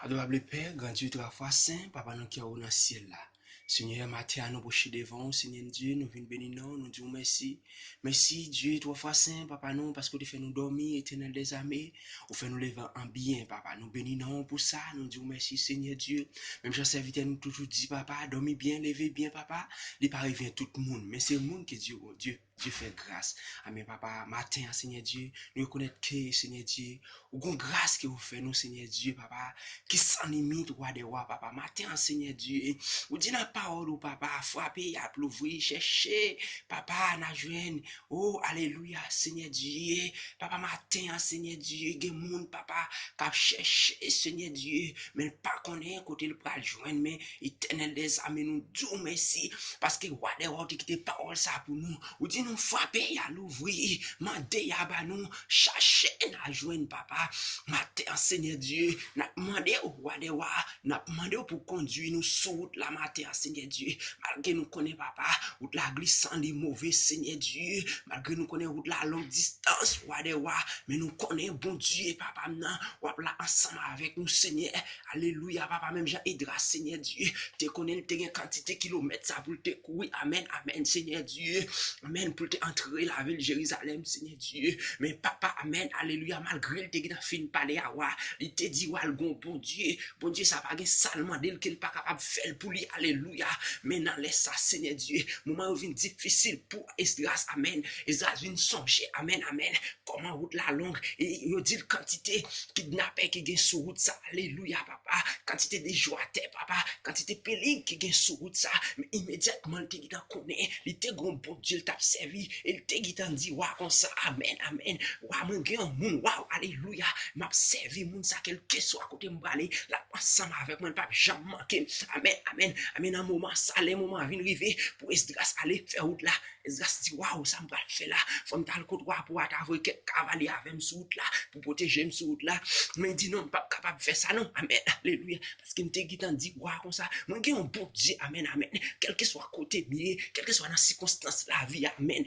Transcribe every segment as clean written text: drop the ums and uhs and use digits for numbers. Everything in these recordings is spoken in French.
Adorable Père, grand Dieu trois fois saint, Papa nous qui est dans le ciel là. Seigneur, matin, nous boucher devant, Seigneur Dieu, nous venons bénir nous disons merci. Merci Dieu trois fois saint, Papa nous, parce que tu fais nous dormir, éternel des armées, ou fait nous lever en bien, Papa. Nous bénissons pour ça, nous disons merci Seigneur Dieu. Même je serviteur nous toujours dit, Papa, dormir bien, lever bien, Papa. Il pas arriver tout le monde, mais c'est le monde que Dieu fait grâce. Amen, Papa, matin, Seigneur Dieu, nous reconnaissons que, Seigneur Dieu, ou grâce que vous faites nous, Seigneur Dieu, Papa, qui sans limite, roi des rois, Papa, matin, Seigneur Dieu, ou dit la parole, ou Papa, frapper, à plouvrir, chercher, Papa, na joine, oh, alléluia, Seigneur Dieu, Papa, matin, Seigneur Dieu, gen moun, Papa, cap chercher, Seigneur Dieu, mais pas connaître côté le bras joindre, mais éternel des amis, nous disons merci, parce que roi des rois, qui te parole ça pour nous, ou dit nous frapper, à l'ouvrir, mandé, à ba nous, chercher, na joine, Papa, matin, Seigneur Dieu, n'a demandé au roi des rois, n'a demandé pour conduire nous sur route la matin, Seigneur Dieu, malgré nous connaît, Papa, route la glissant, les mauvais, Seigneur Dieu, malgré nous connaît route la longue distance, roi des rois, mais nous connaît bon Dieu, Papa, maintenant, ou là ensemble avec nous, Seigneur, alléluia, Papa, même Jean Hydra, Seigneur Dieu, te connais, te gain quantité kilomètres, ça pour te courir, amen, amen, Seigneur Dieu, amen, pour te entrer la ville de Jérusalem, Seigneur Dieu, mais Papa, amen, alléluia, malgré le te gain fin parler à wa, il te dit, wa, bon Dieu, ça va gain salement d'elle qu'il pas capable de faire pour lui, alléluia, maintenant, laisse ça, Seigneur Dieu, moment où vient difficile pour Esdras, amen, Esdras vient songer, amen, amen, comment route la longue, et il dit quantité kidnappé qui gagne sur route ça, alléluia, papa, quantité de joie-terre, papa, quantité pélig qui gagne sur route ça, mais immédiatement, il te dit connaît, il te gon bon Dieu, il t'a servi, il te dit dit, wa comme ça, amen, amen, wa mon gagne moun, wa, alléluia, m'a servi moun ça, quel que soit côté m'balé, là, ensemble avec moi, pas jamais manqué, amen, amen, amen, un moment, ça, les moments vient arriver, pour Esdras aller faire route là, Esdras dit, waouh, ça m'a fait là, faut me t'al côté pour avoir quelques cavaliers avec sous route là, pour protéger sous route là, mais il dit non, pas capable de faire ça, non, amen, alléluia, parce qu'il me dit, waouh, comme ça, moi, j'ai un bon Dieu, amen, amen, quel que soit côté bien, quel que soit dans circonstance la vie, amen,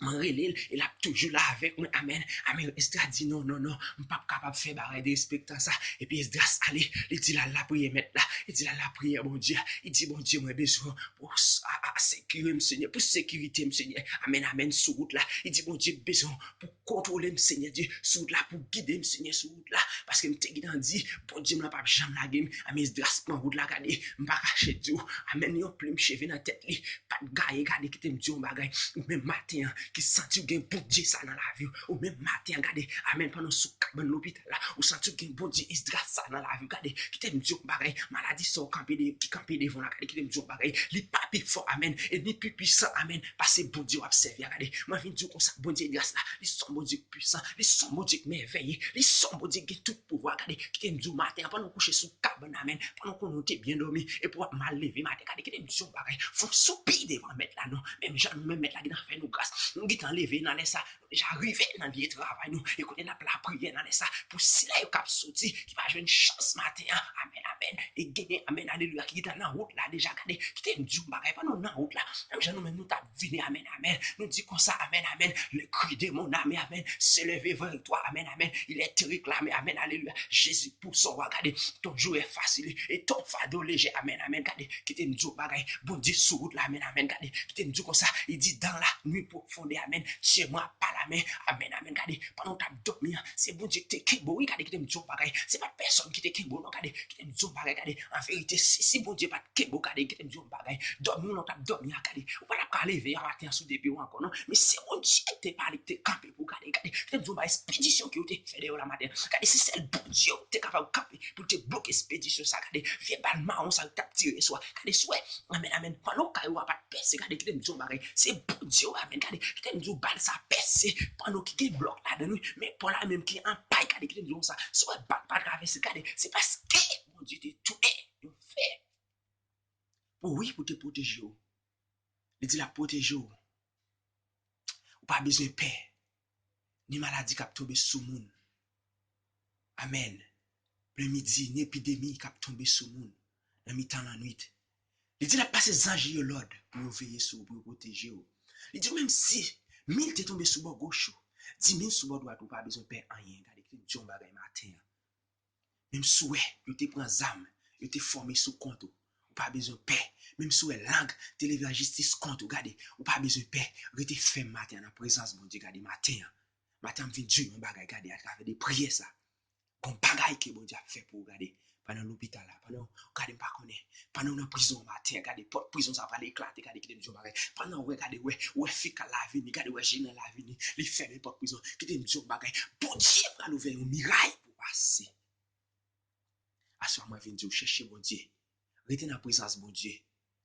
Manrelil, il a toujours là avec moi. Amen. Amen. Esdras dit non, non, non. Je ne suis pas capable de faire barrer de respecter ça. Et puis Esdras, allez, il dit là, la prière, mettre là. Il dit là, la prière, bon Dieu. Il dit, bon Dieu, moi, besoin pour sécuriser, Seigneur, pour sécurité, Seigneur. Amen, amen, sur route là. Il dit, bon Dieu, besoin pour contrôler, Seigneur Dieu, sur route là, pour guider, Seigneur, sur route là. Parce que je t'ai dit, bon Dieu, je ne pas jamais la game. Amen, Esdras, prend route là, regardez. Je ne pas cacher Dieu. Amen, yon plume cheveux dans la tête, pas de gars, regardez, qui t'aime Dieu, bagay. Ou même matin, qui senti que bon Dieu ça dans la vie, ou même matin, regardez, amen, pendant sous cabane l'hôpital là, ou senti que bon Dieu Esdras ça dans la vie, regardez, qui t'aime Dieu, bagay, maladie sort camper devant la, regardez, qui t'aime Dieu, bagay, li pas plus fort, amen, et ni plus puissant, amen, parce que bon Dieu observe, regardez, moi viens dire comme ça, bon Dieu grâce là, ils sont bon Dieu puissant, ils sont bon Dieu merveilleux, ils sont bon Dieu qui tout pouvoir, regardez, qui t'aime Dieu matin, pendant coucher sous cabane, amen, pendant qu'on était bien dormi, et pour mal lever matin, regardez, qui t'aime Dieu, bagay, faut soupir devant mettre là, non, même gens nous même mettre là, qui fait nous grâce, nous qui t'enlever dans les ça, déjà arrivé dans le travail, nous, écoutez, n'a pas la prière dans les ça, pour si là, il cap sorti, qui va jouer une chance matin, amen, amen, et gagner, amen, alléluia, qui est dans la route là, déjà, regardez, qui t'aime Dieu, bagay, pas nous dans la route là, même gens nous même nous t'a venu, amen, amen, nous dit comme ça, amen, amen, le cri de mon âme, amen, s'élever vers toi, amen, amen, il est réclamé, amen, alléluia, Jésus pour son roi, regardez, ton jour est facile, et ton fardeau léger, amen, amen, regardez, qui t'aime Dieu, bagay, bon Dieu, sous route là, amen, amen, regardez, qui t'aime Dieu comme ça, il dit dans la nuit profonde, amen, tiens-moi pas la main, amen, amen, regardez, pendant que tu as dormi, c'est bon Dieu qui t'es beau, regardez, qui t'aime Dieu, pareil, c'est pas personne qui t'es beau, non, regardez, qui t'aime Dieu, pareil, regardez, en vérité, si bon Dieu pas te beau, regardez, qui t'aime Dieu, pareil, dormi, non, t'as dormi, regardez, ou pas la lever, à matin, sous des pieds encore, non, mais c'est bon Dieu qui t'es parlé, qui t'es campé pour regarder, regardez, qui t'aime Dieu, expédition qui t'es fait la matin, regardez, c'est celle bon Dieu, t'es capable de camper, pour te bloquer expédition, ça, regardez, viens pas le marron, ça, t'as tiré, soit, regardez, soit, amen, amen, pendant qu'il n'y a pas de percé, regardez, qui t'aime Dieu, pareil, c'est bon Dieu, amen, regardez, qui t'aime Dieu, balle ça percé, pendant qu'il y a bloc là-dedans, mais pour la même qui est en paille, regardez, qui t'aime Dieu, ça, soit, pas traverser, regardez, c'est parce que, mon Dieu, t'es tout, il fait, pour oui, pour te protéger, il dit la protéger, ou pas besoin de paix, ni maladie qui a tombé sous le monde, amen, le midi, ni épidémie qui a tombé sous le monde, dans mi-temps la nuit, il dit la passe les anges l'ordre pour veiller sur vous, pour protéger vous. Il dit même si 1000 t'es tombé sous bord gauche, 10 000 sous bord droite, ou pas besoin de paix rien. Regardez, Dieu bagay matin. Même souhait, yo te prend zam, yo te formé sous compte. Ou pas besoin de paix. Même souhait langue, te lever la justice compte. Regardez, ou pas besoin de paix. Rete fait matin en présence bon Dieu, regardez matin. Matin vient Dieu un bagay, regardez à travers des prières ça. Bon bagay que bon Dieu a fait pour regarder pendant l'hôpital là, pendant regardez pas connaît, pendant la prison matin, regardez porte prison ça va l'éclater, regardez qui Dieu bagay. Pendant regardez ouais fika la vie, regardez ouais gêne la vie, les fermer porte prison, qui Dieu bagay. Bon Dieu va ouvrir un miracle pour passer. À ce moment, viens Dieu chercher bon Dieu. Rete dans la présence bon Dieu.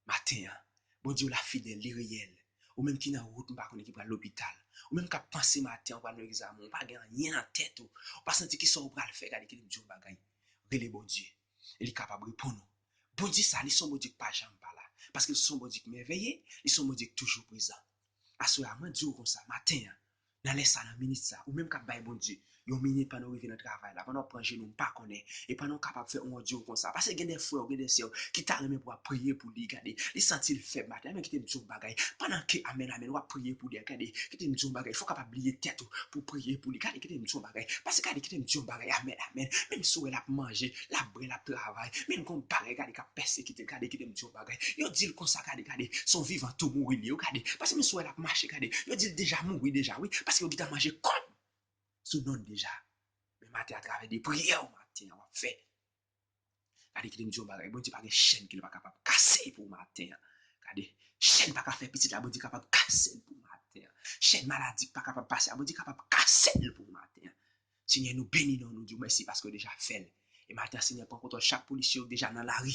Matin, bon Dieu la fidèle, réel. Ou même qui dans route, pas connaît qui va l'hôpital. Ou même qui penser matin, on va dans l'examen, on pas rien en tête ou pas sentir qui sont bras le faire, regarder qui Dieu bagay. Relé bon Dieu. Il est capable de répondre. Bon Dieu ça, ils sont bon Dieu pas jamais pas là parce qu'ils sont bon Dieu merveilleux, ils sont bon Dieu toujours présents. À ce moment, Dieu comme ça matin, dans les salles, dans minute ça, ou même quand bail bon Dieu, yon minute pendant revenir dans travail là, pendant prendre nous pas connaît et pendant capable faire un Dieu comme ça parce que il y a des frères, il y a des sœurs qui t'arrêtent pour prier pour lui garder, les sentir faible matin, mais qui te Dieu bagay pendant que amen amen, on prier pour lui garder, qui te Dieu bagay, il faut capable oublier tête pour prier pour lui garder, qui te Dieu bagay parce que qui te Dieu bagay amen amen, même si elle a manger, la bre la travail, même comme bagay garder qui persécuter garder qui te Dieu bagay, yo dit comme ça garder son vivant tout mourir garder parce que même si elle a marché garder, yo dit déjà mourir déjà oui parce que yo a mangé comme sous nom déjà. Mais matin à travers des prières, matin, on fait. Regardez qui me dit, bon Dieu, pas de chaîne qu'il n'est pas capable de casser pour matin. Regardez, chaîne pas capable de faire petit, bon Dieu capable de casser pour matin. Chaîne maladie pas capable de passer, bon Dieu capable de casser pour matin. Seigneur, nous bénissons, nous disons merci parce que déjà fait. Et matin, Seigneur, prends contre chaque policier déjà dans la rue.